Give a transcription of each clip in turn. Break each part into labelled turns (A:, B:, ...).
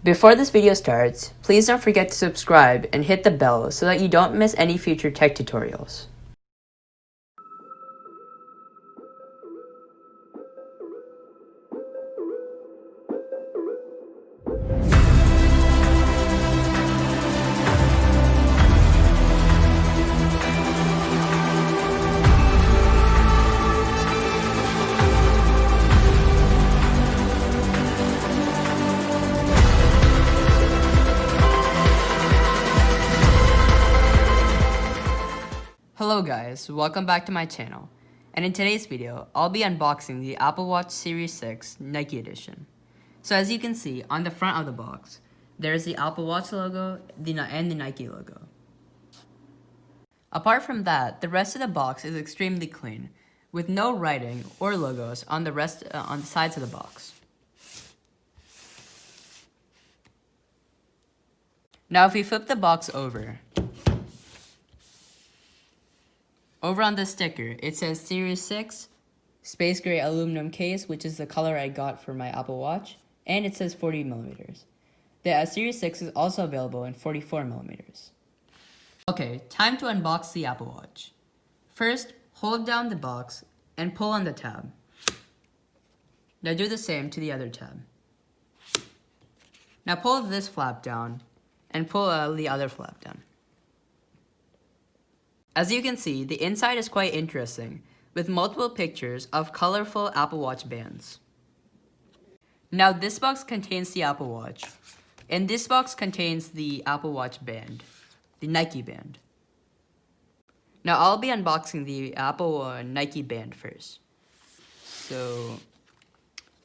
A: Before this video starts, please don't forget to subscribe and hit the bell so that you don't miss any future tech tutorials. Hello guys, welcome back to my channel, and in today's video, I'll be unboxing the Apple Watch Series 6 Nike Edition. So as you can see, on the front of the box, there's the Apple Watch logo and the Nike logo. Apart from that, the rest of the box is extremely clean, with no writing or logos on the sides of the box. Now if we flip the box over on the sticker, it says Series 6, space gray aluminum case, which is the color I got for my Apple Watch, and it says 40 millimeters. The Series 6 is also available in 44 millimeters. Okay, time to unbox the Apple Watch. First, hold down the box and pull on the tab. Now do the same to the other tab. Now pull this flap down and pull the other flap down. As you can see, the inside is quite interesting, with multiple pictures of colorful Apple Watch bands. Now this box contains the Apple Watch, and this box contains the Apple Watch band, the Nike band. Now I'll be unboxing the Apple Nike band first. So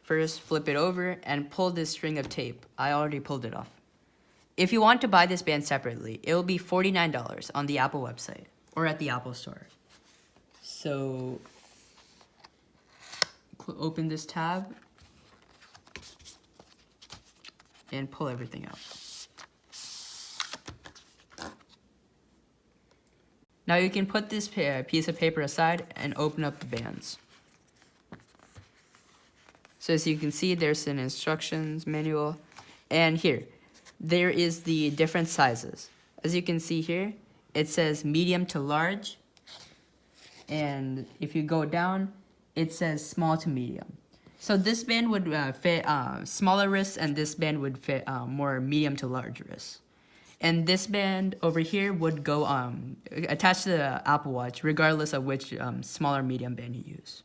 A: first flip it over and pull this string of tape. I already pulled it off. If you want to buy this band separately, it will be $49 on the Apple website or at the Apple Store. So open this tab and pull everything out. Now you can put this piece of paper aside and open up the bands. So as you can see, there's an instructions manual, and here, there is the different sizes. As you can see here, it says medium to large, and if you go down, it says small to medium. So this band would fit smaller wrists, and this band would fit more medium to large wrists. And this band over here would go attached to the Apple Watch, regardless of which smaller medium band you use.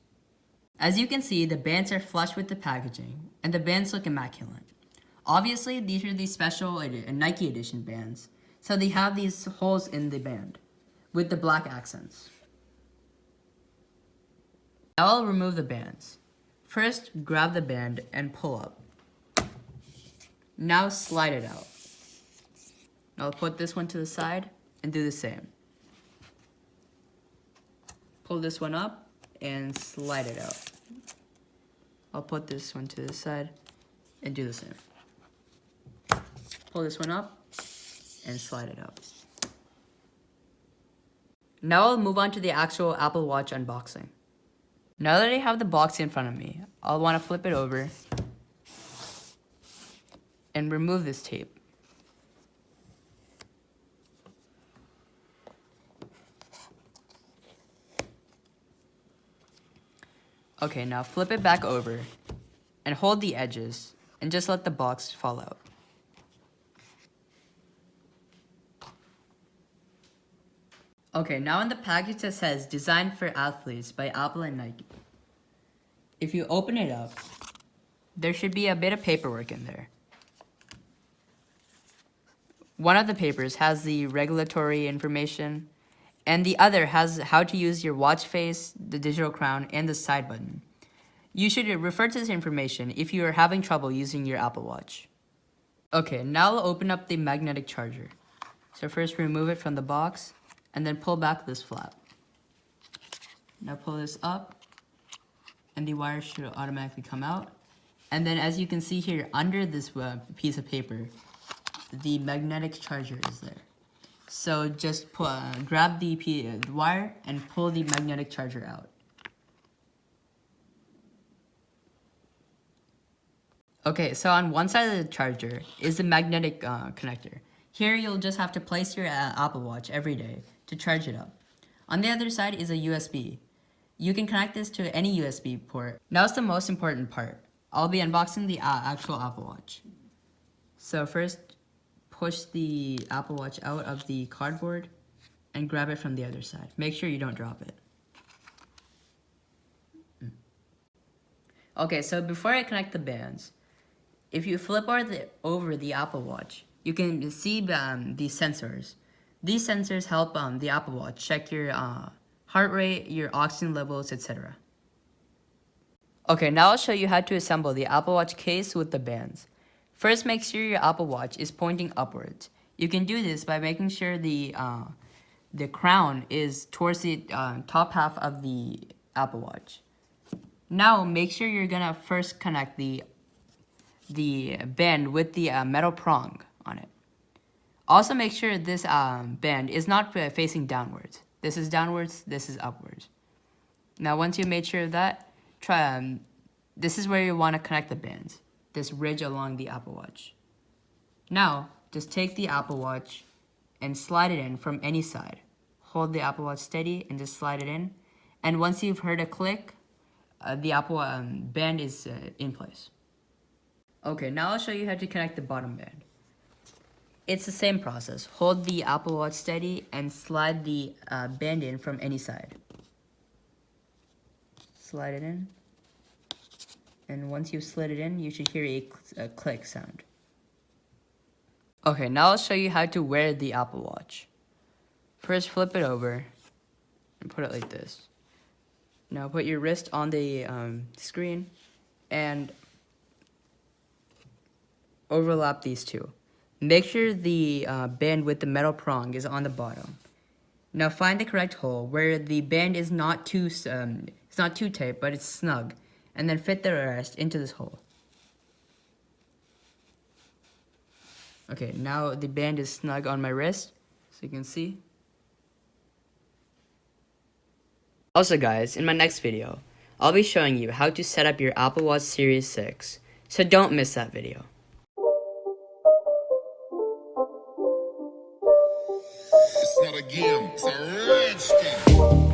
A: As you can see, the bands are flush with the packaging, and the bands look immaculate. Obviously, these are the special Nike edition bands, so they have these holes in the band with the black accents. Now I'll remove the bands. First, grab the band and pull up. Now slide it out. I'll put this one to the side and do the same. Pull this one up and slide it out. I'll put this one to the side and do the same. Pull this one up and slide it out. Now I'll move on to the actual Apple Watch unboxing. Now that I have the box in front of me, I'll want to flip it over and remove this tape. Okay, now flip it back over and hold the edges and just let the box fall out. Okay, now in the package that says Designed for Athletes by Apple and Nike. If you open it up, there should be a bit of paperwork in there. One of the papers has the regulatory information, and the other has how to use your watch face, the digital crown, and the side button. You should refer to this information if you are having trouble using your Apple Watch. Okay, now I'll open up the magnetic charger. So first remove it from the box, and then pull back this flap. Now pull this up, and the wire should automatically come out. And then as you can see here, under this piece of paper, the magnetic charger is there. So just grab the wire and pull the magnetic charger out. Okay, so on one side of the charger is the magnetic connector. Here you'll just have to place your Apple Watch every day to charge it up. On the other side is a USB. You can connect this to any USB port. Now it's the most important part. I'll be unboxing the actual Apple Watch. So first, push the Apple Watch out of the cardboard and grab it from the other side. Make sure you don't drop it. Okay, so before I connect the bands, if you flip over the Apple Watch, you can see the sensors. These sensors help the Apple Watch check your heart rate, your oxygen levels, etc. Okay, now I'll show you how to assemble the Apple Watch case with the bands. First, make sure your Apple Watch is pointing upwards. You can do this by making sure the crown is towards the top half of the Apple Watch. Now, make sure you're gonna first connect the band with the metal prong on it. Also, make sure this band is not facing downwards. This is downwards, this is upwards. Now, once you made sure of that, this is where you want to connect the bands, this ridge along the Apple Watch. Now, just take the Apple Watch and slide it in from any side. Hold the Apple Watch steady and just slide it in. And once you've heard a click, the Apple band is in place. Okay, now I'll show you how to connect the bottom band. It's the same process. Hold the Apple Watch steady and slide the band in from any side. Slide it in. And once you've slid it in, you should hear a click sound. Okay, now I'll show you how to wear the Apple Watch. First, flip it over and put it like this. Now put your wrist on the screen and overlap these two. Make sure the band with the metal prong is on the bottom. Now find the correct hole where the band is not too tight, but it's snug, and then fit the rest into this hole. Okay, now the band is snug on my wrist, so you can see. Also guys, in my next video, I'll be showing you how to set up your Apple Watch Series 6, so don't miss that video.
B: It's not a game, it's a rich thing.